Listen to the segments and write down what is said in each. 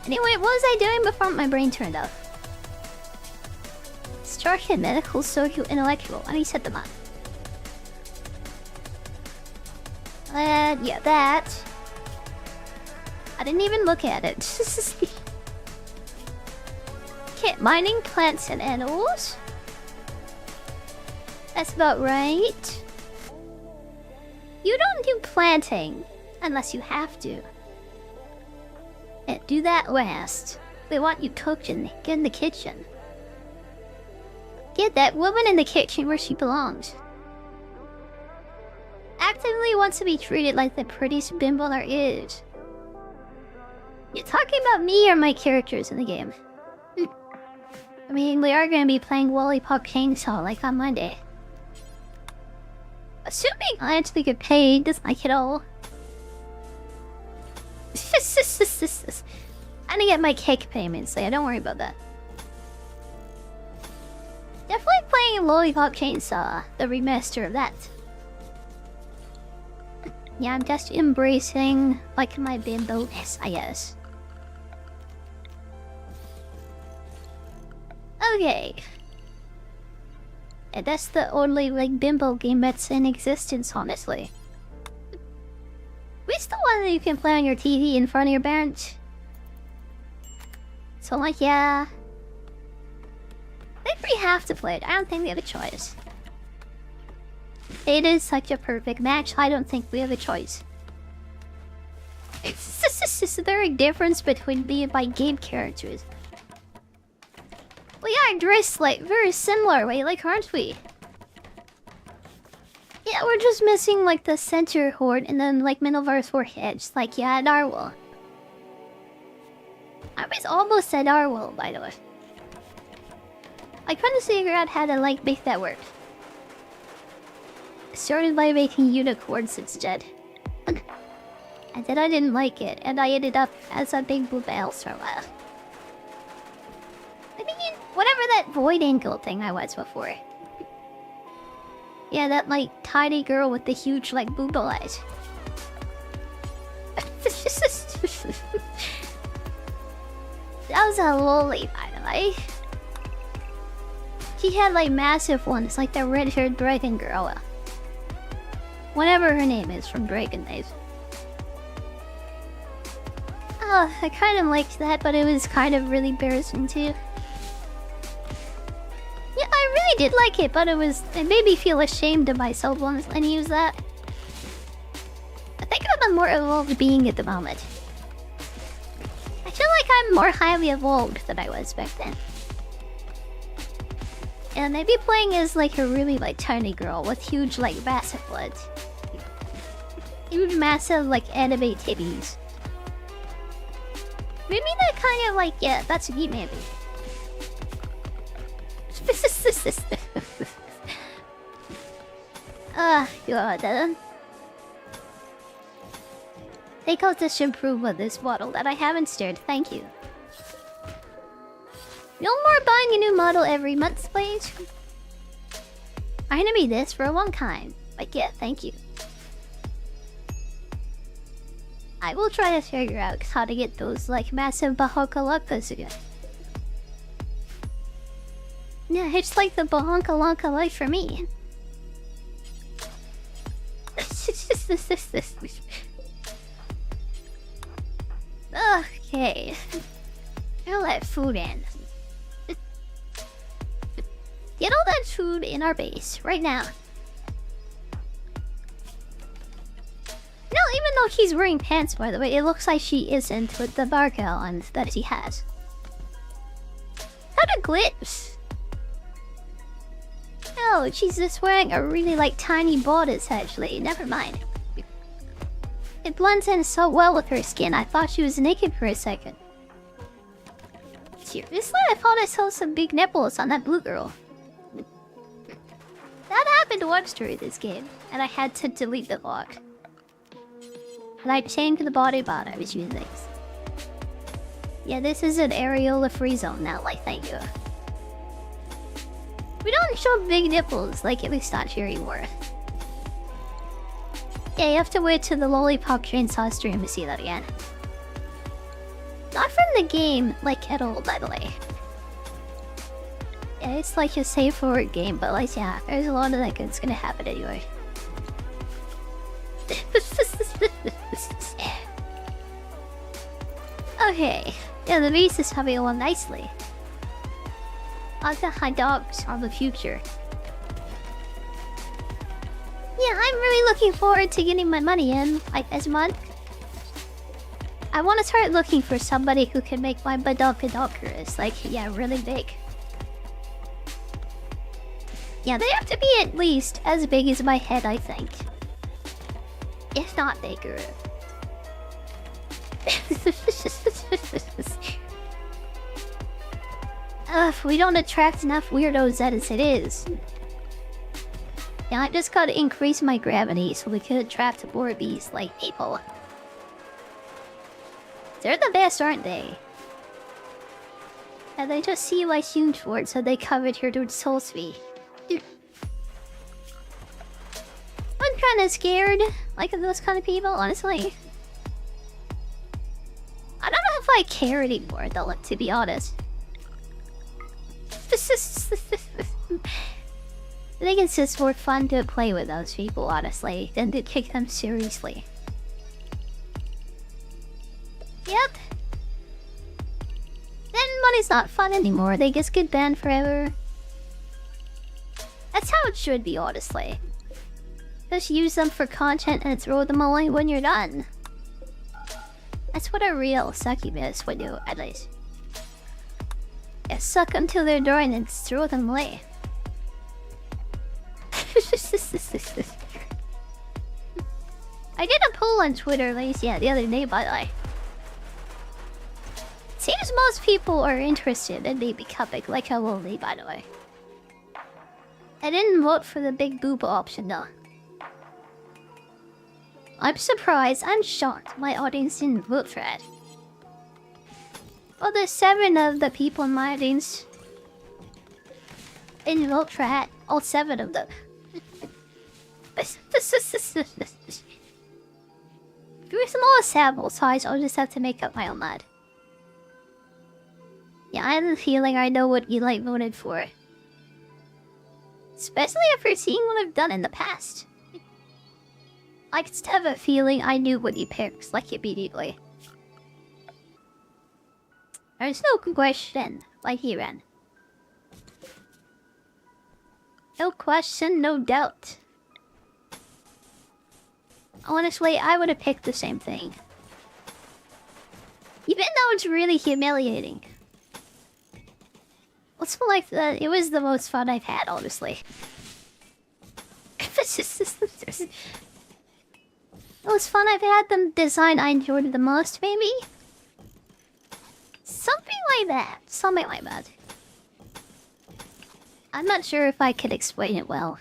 Anyway, what was I doing before my brain turned off? Structured medical, social, intellectual. I need to set them up. Yeah, that. I didn't even look at it. Okay, mining plants and animals. That's about right. You don't do planting unless you have to. And do that last. They want you cooked and get in the kitchen. Get that woman in the kitchen where she belongs. Actively wants to be treated like the prettiest bimbo there is. You're talking about me or my characters in the game? I mean, we are going to be playing Lollipop Chainsaw like on Monday. Assuming I actually get paid, doesn't like it all. I'm gonna get my cake payments, so yeah, don't worry about that. Definitely playing Lollipop Chainsaw, the remaster of that. Yeah, I'm just embracing, like, my bimbo-ness, I guess. Okay. And that's the only, like, bimbo game that's in existence, honestly. We still one that you can play on your TV in front of your bench. So, like, yeah. I think we have to play it. I don't think we have a choice. It is such a perfect match. I don't think we have a choice. Is there a difference between me and my game characters? We are dressed like very similar way, like, aren't we? Yeah, we're just missing like the center horde and then like middle of our foreheads, like yeah, Narwhal. I was almost at Narwhal, by the way. I couldn't figure out how to like make that work. Started by making unicorns instead. And then I didn't like it, and I ended up as a big blue mouse for a while. I mean, whatever that void angle thing I was before. Yeah, that like tiny girl with the huge like boobo eyes. That was a lolly, by the way. She had like massive ones, like the red-haired dragon girl. Whatever her name is from Dragon Days. Oh, I kind of liked that, but it was kind of really embarrassing too. Yeah, I really did like it, but it made me feel ashamed of myself once I used that. I think I'm a more evolved being at the moment. I feel like I'm more highly evolved than I was back then. And maybe playing as like a really like tiny girl with huge like massive blood. Huge massive like anime titties. Maybe that kind of like, yeah, that's me maybe. God. Take out this improvement, this model that I haven't stirred, thank you. No more buying a new model every month, please. I'm gonna be this for a long time. Like, yeah, thank you. I will try to figure out how to get those, like, massive Bahonka again. Yeah, it's like the Bahonka life for me. Okay. I'll let food in. Get all that food in our base, right now. No, even though she's wearing pants, by the way, it looks like she isn't with the barca on that she has. How to glitch? Oh, she's just wearing a really, like, tiny bodice, actually. Never mind. It blends in so well with her skin, I thought she was naked for a second. Seriously? I thought I saw some big nipples on that blue girl. That happened once during this game, and I had to delete the log. And I changed the body bot I was using. Yeah, this is an areola free zone now, like, thank you. We don't show big nipples, like, at least not here anymore. Yeah, you have to wait till the Lollipop Chainsaw stream to see that again. Not from the game, like at all, by the way. Yeah, it's like a safe forward game, but like, yeah, there's a lot of that that's gonna happen anyway. Okay, yeah, the beast is coming along nicely. The hot dogs are the future. Yeah, I'm really looking forward to getting my money in, like, this month. I want to start looking for somebody who can make my badonkadonkers, like, yeah, really big. Yeah, they have to be at least as big as my head, I think. If not bigger. We don't attract enough weirdos as it is. Yeah, I just gotta increase my gravity so we can attract more bees like people. They're the best, aren't they? And they just see my huge word, so they come in here to insult me. I'm kinda scared, like, of those kind of people, honestly. I don't know if I care anymore, though, to be honest. I think it's just more fun to play with those people, honestly, than to take them seriously. Yep. Then money's not fun anymore, they just get banned forever. That's how it should be, honestly. Just use them for content and throw them away when you're done. That's what a real succubus would do, at least. Yeah, suck until they're dry and then throw them away. I did a poll on Twitter, yeah, the other day, by the way. Seems most people are interested in me becoming like a loli, by the way. I didn't vote for the big boob option, though. I'm surprised and shocked my audience didn't vote for it. Well, there's 7 of the people in my audience didn't vote for it. All 7 of them. If you're a small sample size, I'll just have to make up my own mind. Yeah, I have a feeling I know what Eli voted for. Especially after seeing what I've done in the past. I just have a feeling I knew what he picked, like, immediately. There's no question, like he ran. No question, no doubt. Honestly, I would have picked the same thing. Even though it's really humiliating. Let's like that. It was the most fun I've had, honestly. The most fun I've had, the design I enjoyed the most, maybe? Something like that. Something like that. I'm not sure if I could explain it well.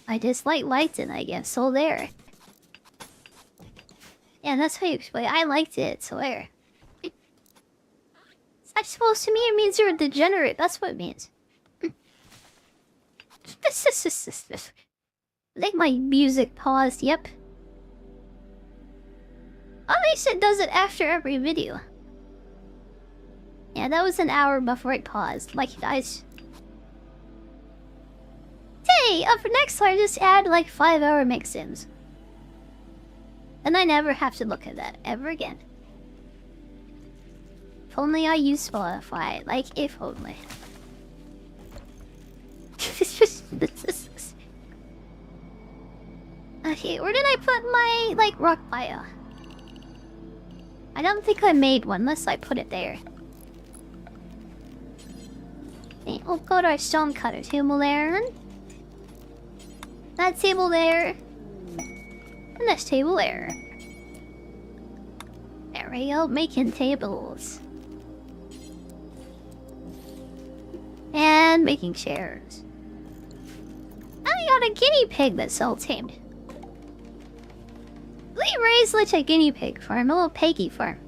I just liked it, I guess. So there. Yeah, that's how you explain it. I liked it, so there. I suppose to me it means you're a degenerate. That's what it means. I think my music paused, yep. At least it does it after every video. Yeah, that was an hour before it paused, like guys. Hey, for next time, just add like 5-hour mix-ins. And I never have to look at that ever again. If only I use Spotify, like if only. Okay, where did I put my, like, rock bio? I don't think I made one unless I put it there. Okay, we'll go to our stone cutter table there. That table there. And this table there. There we go, making tables. And making chairs. I got a guinea pig that's all tamed. We raised like a guinea pig farm, a little piggy farm.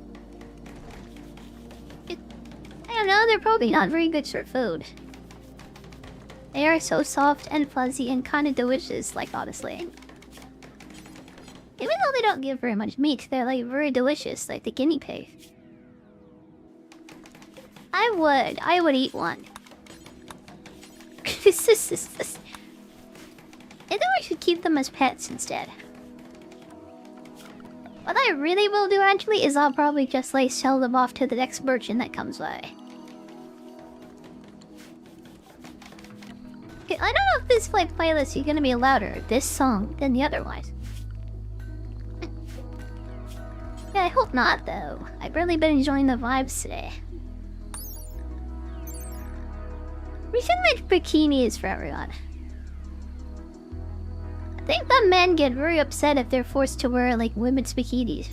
I don't know, they're probably not very good for food. They are so soft and fuzzy and kind of delicious, like, honestly. Even though they don't give very much meat, they're like very delicious, like the guinea pig. I would eat one. I think we should keep them as pets instead. What I really will do actually is I'll probably just like sell them off to the next merchant that comes by. Okay, I don't know if this playlist is gonna be louder, this song, than the other ones. Yeah, I hope not though. I've really been enjoying the vibes today. We should make bikinis for everyone. I think that men get very upset if they're forced to wear like women's bikinis.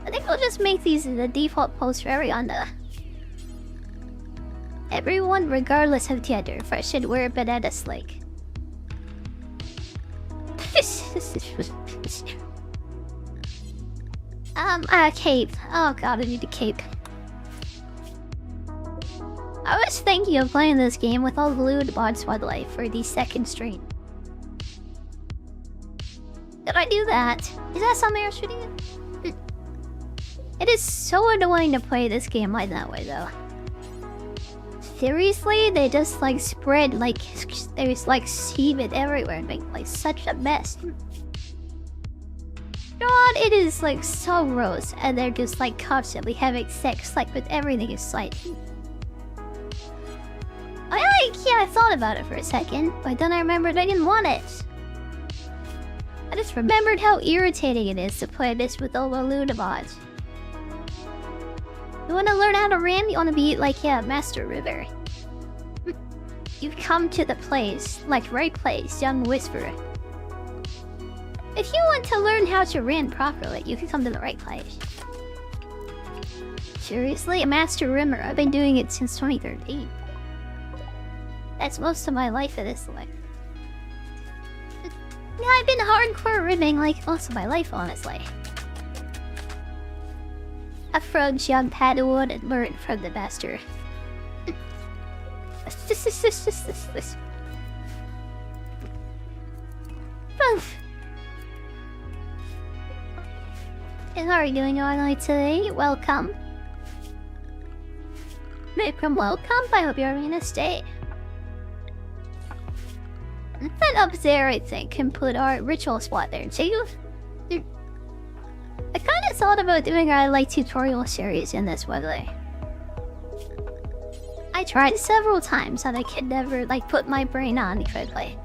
I think we'll just make these the default pose for everyone though. Everyone, regardless of gender, should wear a banana slick. Cape. Oh god, I need a cape. I was thinking of playing this game with all the lewd mods wildlife for the second stream. Did I do that? Is that something I should do? It is so annoying to play this game like that way though. Seriously, they just like spread like there's like semen everywhere and make like such a mess. God, it is like so gross, and they're just like constantly having sex like with everything in sight. I thought about it for a second, but then I remembered I didn't want it. I just remembered how irritating it is to play this with all the Ludabots. You want to learn how to ram? You want to be like, yeah, Master River. You've come to the place, like right place, young whisperer. If you want to learn how to ram properly, you can come to the right place. Seriously, a Master Rimmer. I've been doing it since 2013. That's most of my life at this life. Yeah, I've been hardcore rimming like most of my life, honestly. Approach young Padawan and learn from the master. And how are you doing online today? Welcome. Welcome. I hope you're having a stay. That up there, I think, can put our ritual spot there too. I kind of thought about doing a like tutorial series in this website. I tried several times and I could never like put my brain on if I play.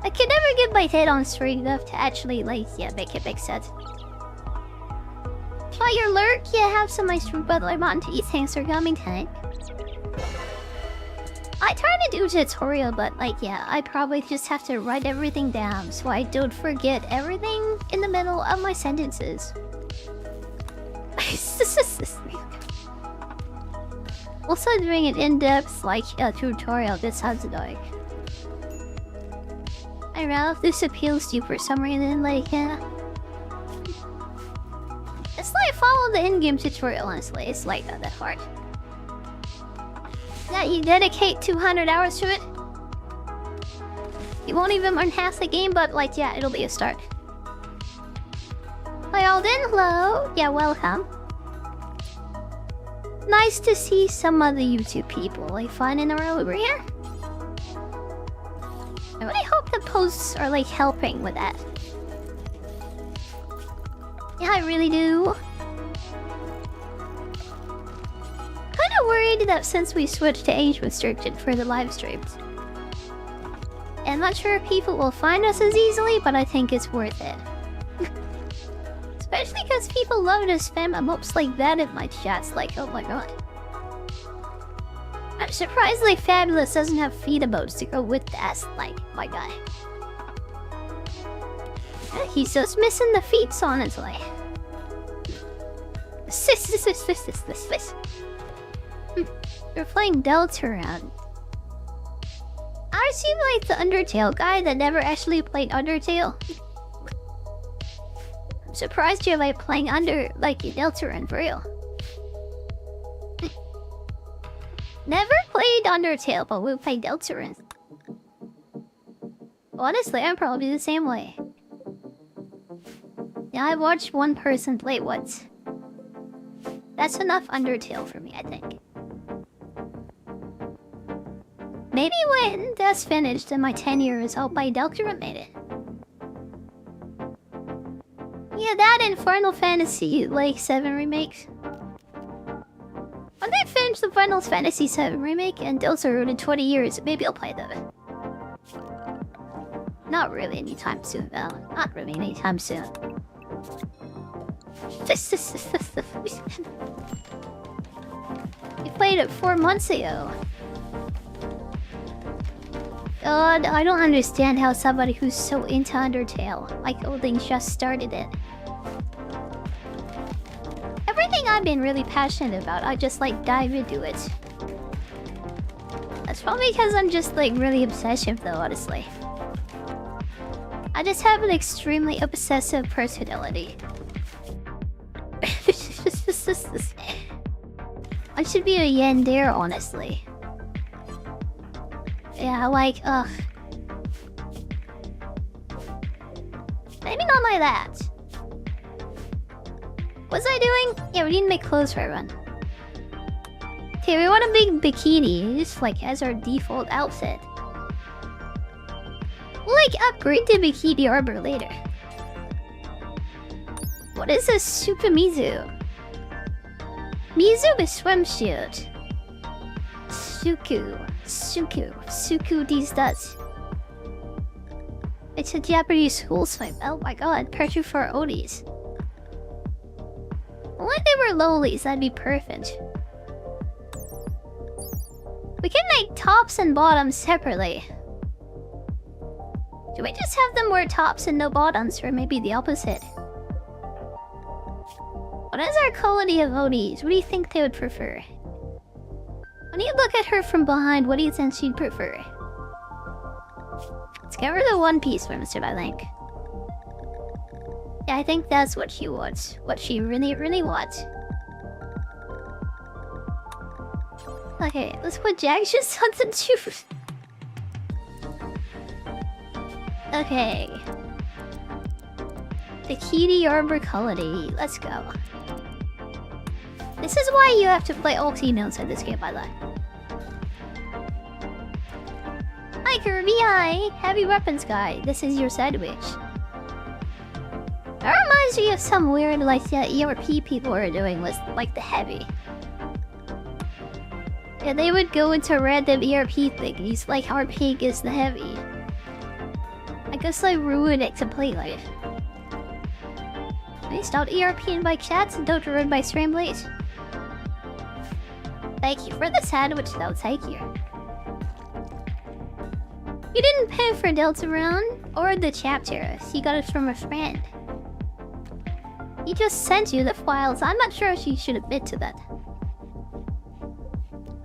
I could never get my head on straight enough to actually like make it make sense. While you're lurk, have some nice fruit by the Monty. Thanks for coming, Tank. I try to do a tutorial, but I probably just have to write everything down so I don't forget everything in the middle of my sentences. Also doing an in-depth tutorial, this sounds annoying. Hi Ralph, this appeals to you for some reason, It's like follow the in-game tutorial, honestly. It's like not that hard. Yeah, you dedicate 200 hours to it. You won't even learn half the game, but it'll be a start. Hi Alden, hello. Yeah, welcome. Nice to see some other YouTube people finding a row over here. I really hope the posts are helping with that. Yeah, I really do. Kinda worried that since we switched to age restriction for the live streams, I'm not sure if people will find us as easily, but I think it's worth it. Especially because people love to spam emojis like that in my chats, oh my god. I'm surprised Fabulous doesn't have feet emotes to go with that, my guy. He's just missing the feet, honestly. You're playing Deltarune. I seem like the Undertale guy that never actually played Undertale. I'm surprised you're playing Deltarune for real. Never played Undertale, but we'll play Deltarune. Honestly, I'm probably the same way. Yeah, I watched one person play once. That's enough Undertale for me, I think. Maybe when that's finished and my 10 years, I'll buy Deltarune made it. Yeah, that and Final Fantasy, like, 7 remakes. When they finish the Final Fantasy 7 remake and Deltarune in 20 years, maybe I'll play them. Not really anytime soon, though. Not really anytime soon. You played it 4 months ago. God, I don't understand how somebody who's so into Undertale, like Odin, just started it. Everything I've been really passionate about, I just like dive into it. That's probably because I'm just like really obsessive though, honestly. I just have an extremely obsessive personality. I should be a yandere, honestly. Yeah, like, ugh. Maybe not like that. What's I doing? Yeah, we need to make clothes for everyone. Okay, we want a big bikini, just like as our default outfit. We'll like upgrade to bikini armor later. What is a Super Mizu? Mizu is swimsuit. Suku these nuts. It's a Japanese school swim. Oh my god, perfect for Odis. Well, if they were lowlies, that'd be perfect. We can make tops and bottoms separately. Do we just have them wear tops and no bottoms, or maybe the opposite? What is our quality of Odis? What do you think they would prefer? When you look at her from behind, what do you think she'd prefer? Let's give her the One Piece swimsuit, I think. Yeah, I think that's what she wants. What she really, really wants. Okay, let's put Jack's just on some shoes. Okay. Bikini armor quality. Let's go. This is why you have to play Ulti notes in this game, by the way. Hi Kirby, hi! Heavy weapons guy, this is your sandwich. That reminds me of some weird, like, ERP people were doing with, like, the heavy. Yeah, they would go into random ERP thingies, like our pig is the heavy. I guess I ruined it completely. Please don't ERP by chats and don't ruin my stream, please. Thank you for the sandwich, though. Thank you. You didn't pay for Deltarune or the chapters. You got it from a friend. He just sent you the files. I'm not sure if you should admit to that.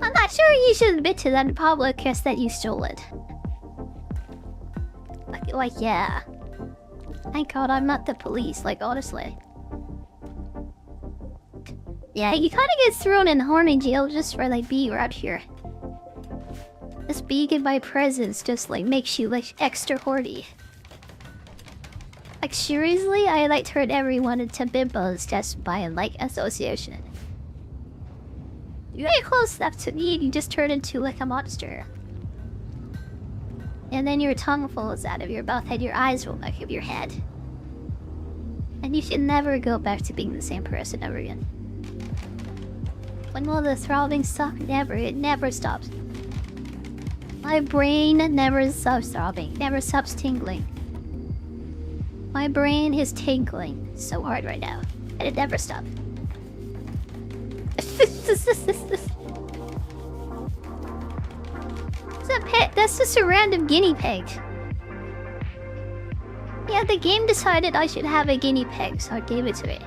I'm not sure you should admit to that in public, just that you stole it. Like, yeah. Thank God I'm not the police, like, honestly. Yeah, you kinda get thrown in horny jail just for, like, being around here. Just being in my presence just, like, makes you, like, extra horny. Like, seriously? I, like, turned everyone into bimbos just by, like, association. You get close enough to me and you just turn into, like, a monster. And then your tongue falls out of your mouth and your eyes roll back of your head. And you should never go back to being the same person ever again. When will the throbbing stop? Never. It never stops. My brain never stops throbbing. Never stops tingling. My brain is tingling so hard right now. And it never stops. It's a pet. That's just a random guinea pig. Yeah, the game decided I should have a guinea pig, so I gave it to it.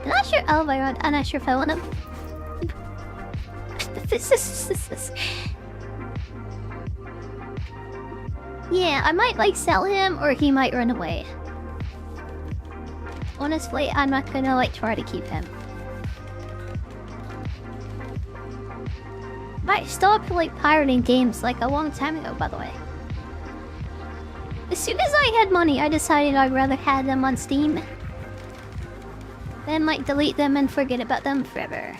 I'm not sure. Oh my god, I'm not sure if I want to. Yeah, I might like sell him, or he might run away. Honestly, I'm not gonna like try to keep him. Might stop like pirating games like a long time ago, by the way. As soon as I had money, I decided I'd rather have them on Steam. Then might delete them and forget about them forever.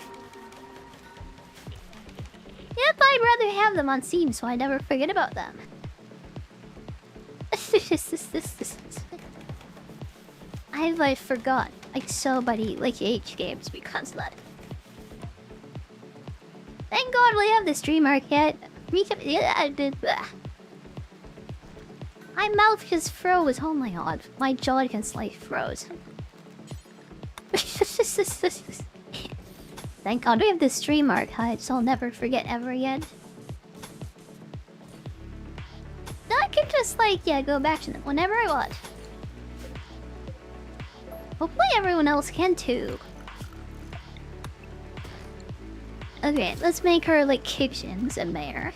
Yep, I'd rather have them on Steam so I never forget about them. I forgot like so many like H games because of that. Thank God we have the stream arcade. Yeah, I did. My mouth just froze. Oh my God, my jaw just like froze. Thank God we have the stream archive, so I'll never forget ever again. Now I can just like go back to them whenever I want. Hopefully everyone else can too. Okay, let's make her like kitchens in there.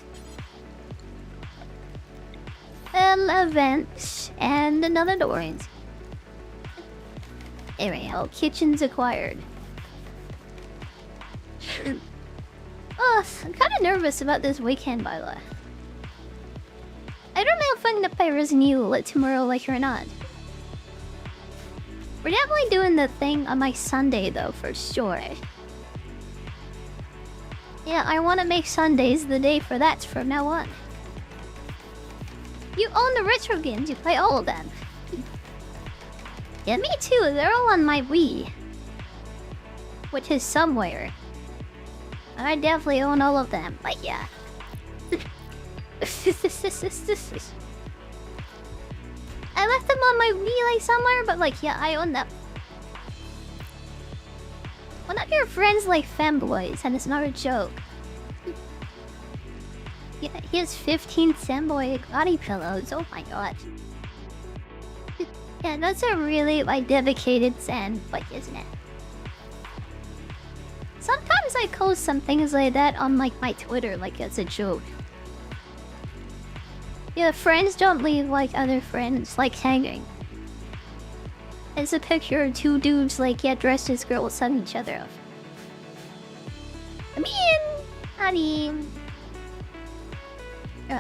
Events and another door. Anyway, kitchens acquired. Oh, I'm kind of nervous about this weekend, by the way. I don't know if I'm gonna play Resident Evil tomorrow, like or not. We're definitely doing the thing on my Sunday, though, for sure. Yeah, I want to make Sundays the day for that from now on. You own the retro games, you play all of them. Yeah, me too, they're all on my Wii. Which is somewhere. And I definitely own all of them, but yeah. I left them on my Wii like somewhere, but like yeah, I own them. One of your friends like femboys, and it's not a joke. Yeah, he has 15 femboy body pillows. Oh my God. Yeah, that's a really like dedicated fanboy, isn't it? Sometimes I post some things like that on like my Twitter, like as a joke. Yeah, friends don't leave like other friends like hanging. It's a picture of two dudes like dressed as girls hugging each other off.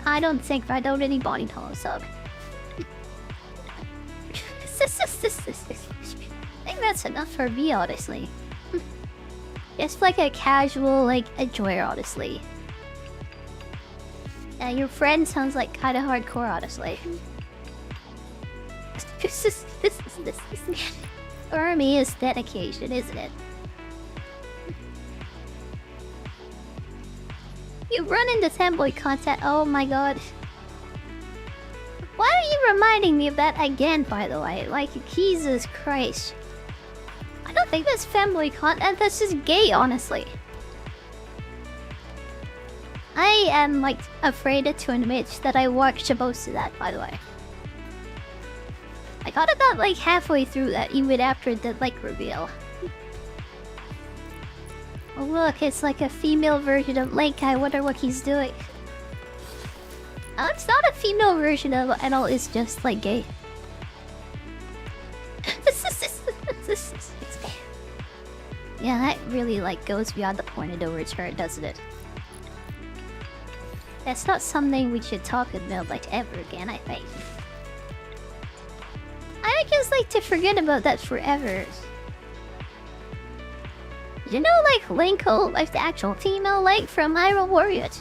I don't think I don't any body pillows up. I think that's enough for me, honestly. It's like a casual like enjoyer, honestly. Your friend sounds like kind of hardcore, honestly. For me, is dedication, isn't it? You run into fanboy content. Oh my God. Why are you reminding me of that again, by the way? Like, Jesus Christ. I don't think that's fanboy content. That's just gay, honestly. I am, like, afraid to admit that I watched most of that, by the way. I got about, like, halfway through that, even after the, like, reveal. Oh, look, it's like a female version of Lake. I wonder what he's doing. Oh, it's not a female version of at all, it's just, like, gay. Yeah, that really, like, goes beyond the point of no return, doesn't it? That's not something we should talk about like ever again, I think. I just like to forget about that forever. You know, like Linko, like the actual female Link from Hyrule Warriors.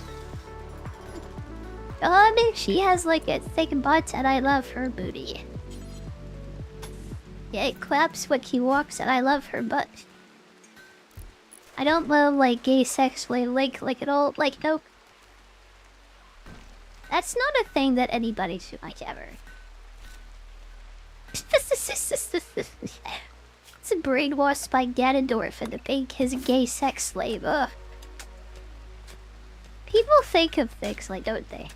She has like a thick butt and I love her booty. Yeah, it claps when he walks and I love her butt. I don't love like gay sex with Link like at all, like nope. That's not a thing that anybody should like ever. It's a brainwashed by Ganondorf and to make his gay sex slave. Ugh. People think of things like, don't they?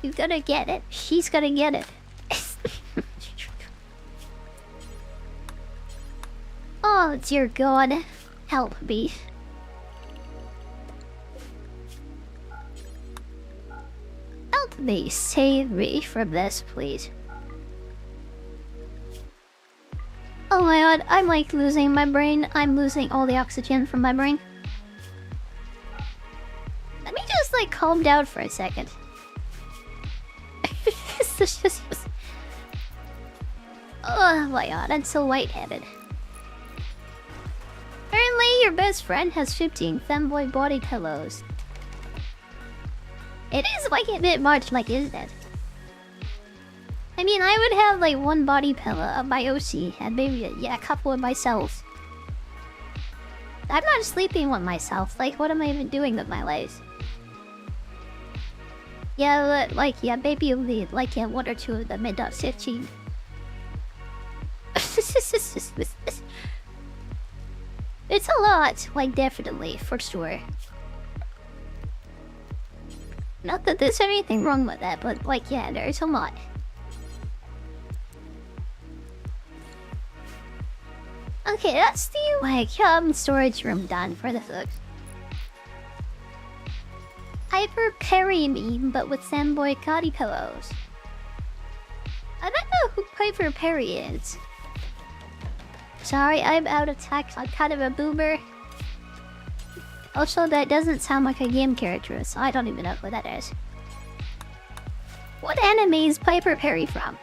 You're gonna get it. She's gonna get it. Oh dear God, help me. Help me, save me from this, please. Oh my God, I'm like losing my brain. I'm losing all the oxygen from my brain. Let me just like calm down for a second. Oh my god, I'm so lightheaded. Apparently, your best friend has 15 femboy body pillows. It is like a bit much, like, isn't it? I mean, I would have like one body pillow of my OC and maybe a couple of myself. I'm not sleeping with myself. Like, what am I even doing with my life? Yeah, but, like, yeah, maybe only like one or two of them end up 15. It's a lot, like, definitely, for sure. Not that there's anything wrong with that, but, like, yeah, there's a lot. Okay, that's the, like, storage room done for the folks. Hyper Perry meme, but with Samboy body pillows. I don't know who Hyper Perry is. Sorry, I'm out of touch. I'm kind of a boomer. Also, that doesn't sound like a game character, so I don't even know what that is. What anime is Piper Perry from?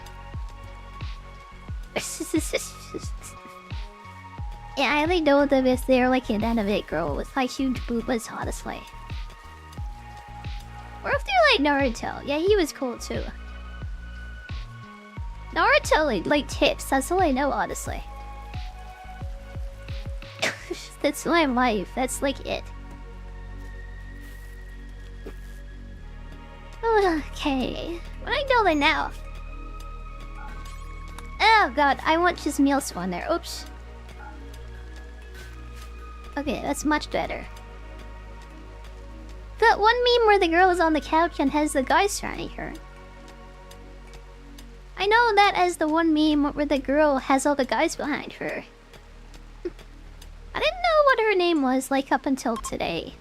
Yeah, I only know them if they're like an anime girl with like huge boobas, honestly. Or if they're like Naruto. Yeah, he was cool too. Naruto like tips, that's all I know, honestly. That's my life, that's like it. Okay, what do I know that now? Oh god, I want just meal spawn there. Oops. Okay, that's much better. That one meme where the girl is on the couch and has the guy surrounding her. I know that as the one meme where the girl has all the guys behind her. I didn't know what her name was like up until today.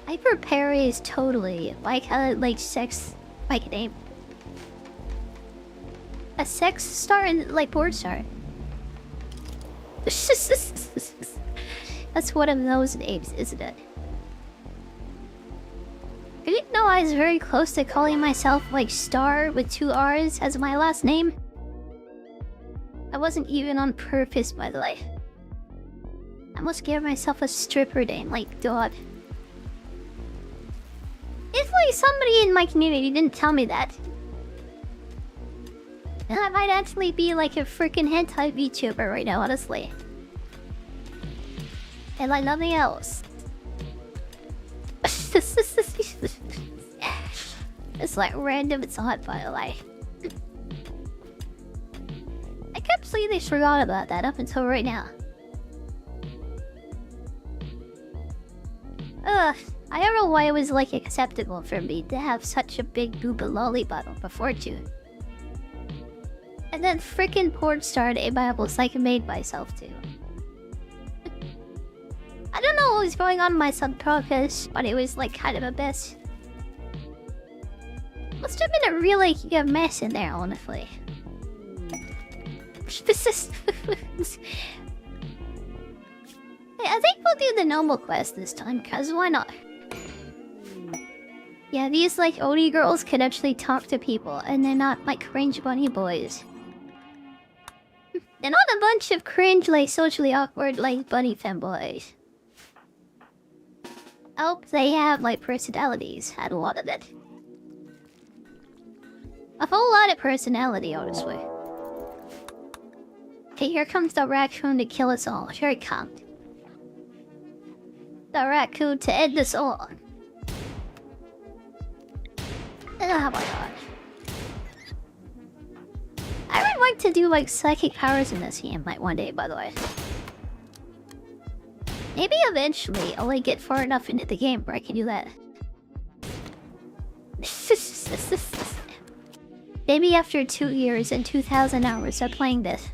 Hyper Perry is totally like a sex like name. A sex star and like porn star. That's one of those names, isn't it? I didn't know I was very close to calling myself like Star with 2 R's as my last name. I wasn't even on purpose, by the way. I almost gave myself a stripper name, like God. If like somebody in my community didn't tell me that, then I might actually be like a freaking hentai VTuber right now, honestly. And like nothing else. It's like random, it's hot, by the way. I completely forgot about that up until right now. Ugh, I don't know why it was like acceptable for me to have such a big booba lolly bottle before June. And then frickin' porn star name I almost like made myself too. I don't know what was going on in my subconscious, but it was like kind of a mess. Must have been a really mess in there, honestly. Hey, I think we'll do the normal quest this time, cause why not? Yeah, these like Oni girls can actually talk to people, and they're not like cringe bunny boys. They're not a bunch of cringe, like socially awkward, like bunny femboys. I hope they have like personalities. Had a lot of it. A whole lot of personality, honestly. Okay, here comes the raccoon to kill us all. Here it comes. The raccoon to end us all. Oh my god. I would like to do like psychic powers in this game like one day, by the way. Maybe eventually I'll like get far enough into the game where I can do that. Maybe after 2 years and 2,000 hours of playing this.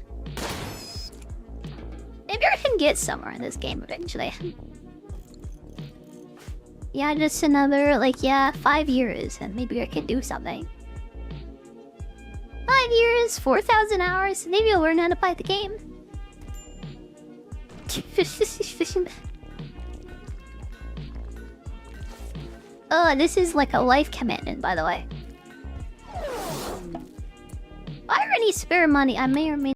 Maybe I can get somewhere in this game eventually. Yeah, just another, like, 5 years, and maybe I can do something. 5 years, 4,000 hours, maybe I'll learn how to play the game. Oh, this is like a life commandment, by the way. buy her any spare money, I may or may